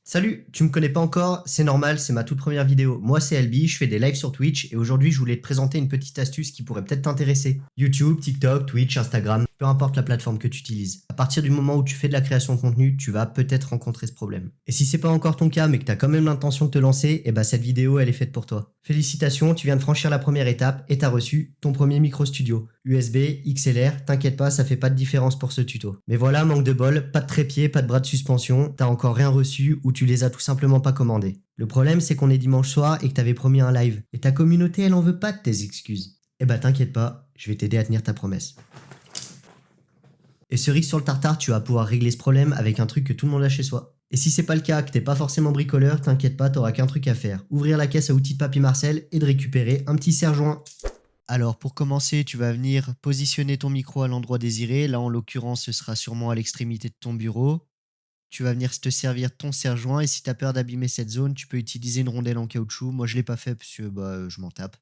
Salut, tu me connais pas encore? C'est normal, c'est ma toute première vidéo. Moi c'est Albi, je fais des lives sur Twitch et aujourd'hui je voulais te présenter une petite astuce qui pourrait peut-être t'intéresser. YouTube, TikTok, Twitch, Instagram, peu importe la plateforme que tu utilises. À partir du moment où tu fais de la création de contenu, tu vas peut-être rencontrer ce problème. Et si c'est pas encore ton cas mais que t'as quand même l'intention de te lancer, et bah cette vidéo elle est faite pour toi. Félicitations, tu viens de franchir la première étape et t'as reçu ton premier micro studio. USB, XLR, t'inquiète pas, ça fait pas de différence pour ce tuto. Mais voilà, manque de bol, pas de trépied, pas de bras de suspension, t'as encore rien reçu ou tu les as tout simplement pas commandés. Le problème c'est qu'on est dimanche soir et que t'avais promis un live. Et ta communauté elle en veut pas de tes excuses. Eh bah t'inquiète pas, je vais t'aider à tenir ta promesse. Et cerise sur le tartare, tu vas pouvoir régler ce problème avec un truc que tout le monde a chez soi. Et si c'est pas le cas, que t'es pas forcément bricoleur, t'inquiète pas, t'auras qu'un truc à faire. Ouvrir la caisse à outils de Papy Marcel et de récupérer un petit serre-joint. Alors pour commencer, tu vas venir positionner ton micro à l'endroit désiré. Là en l'occurrence, ce sera sûrement à l'extrémité de ton bureau. Tu vas venir te servir de ton serre-joint et si tu as peur d'abîmer cette zone, tu peux utiliser une rondelle en caoutchouc. Moi je l'ai pas fait parce que je m'en tape.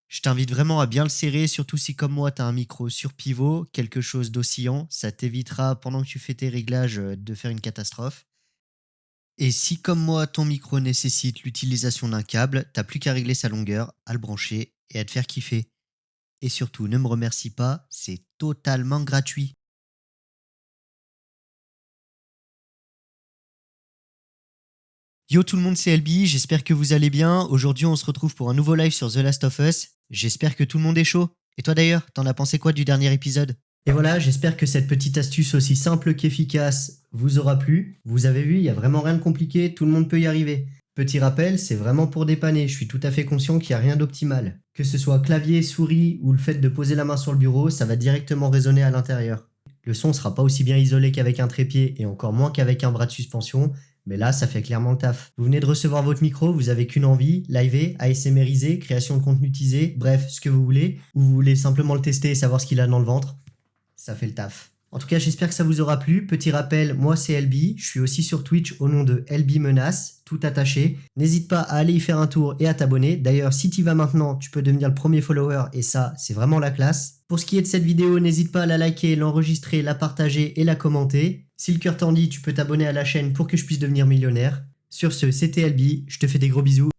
Je t'invite vraiment à bien le serrer, surtout si comme moi tu as un micro sur pivot, quelque chose d'oscillant, ça t'évitera pendant que tu fais tes réglages de faire une catastrophe. Et si comme moi ton micro nécessite l'utilisation d'un câble, t'as plus qu'à régler sa longueur, à le brancher et à te faire kiffer. Et surtout, ne me remercie pas, c'est totalement gratuit. Yo tout le monde, c'est LB, j'espère que vous allez bien. Aujourd'hui, on se retrouve pour un nouveau live sur The Last of Us. J'espère que tout le monde est chaud. Et toi d'ailleurs, t'en as pensé quoi du dernier épisode? Et voilà, j'espère que cette petite astuce aussi simple qu'efficace vous aura plu. Vous avez vu, il n'y a vraiment rien de compliqué, tout le monde peut y arriver. Petit rappel, c'est vraiment pour dépanner, je suis tout à fait conscient qu'il n'y a rien d'optimal. Que ce soit clavier, souris ou le fait de poser la main sur le bureau, ça va directement résonner à l'intérieur. Le son sera pas aussi bien isolé qu'avec un trépied et encore moins qu'avec un bras de suspension, mais là, ça fait clairement le taf. Vous venez de recevoir votre micro, vous avez qu'une envie, liver, ASMRiser, création de contenu teasé, bref, ce que vous voulez, ou vous voulez simplement le tester et savoir ce qu'il a dans le ventre, ça fait le taf. En tout cas, j'espère que ça vous aura plu. Petit rappel, moi c'est LB, je suis aussi sur Twitch au nom de LB Menace, tout attaché. N'hésite pas à aller y faire un tour et à t'abonner. D'ailleurs, si tu y vas maintenant, tu peux devenir le premier follower et ça, c'est vraiment la classe. Pour ce qui est de cette vidéo, n'hésite pas à la liker, l'enregistrer, la partager et la commenter. Si le cœur t'en dit, tu peux t'abonner à la chaîne pour que je puisse devenir millionnaire. Sur ce, c'était LB, je te fais des gros bisous.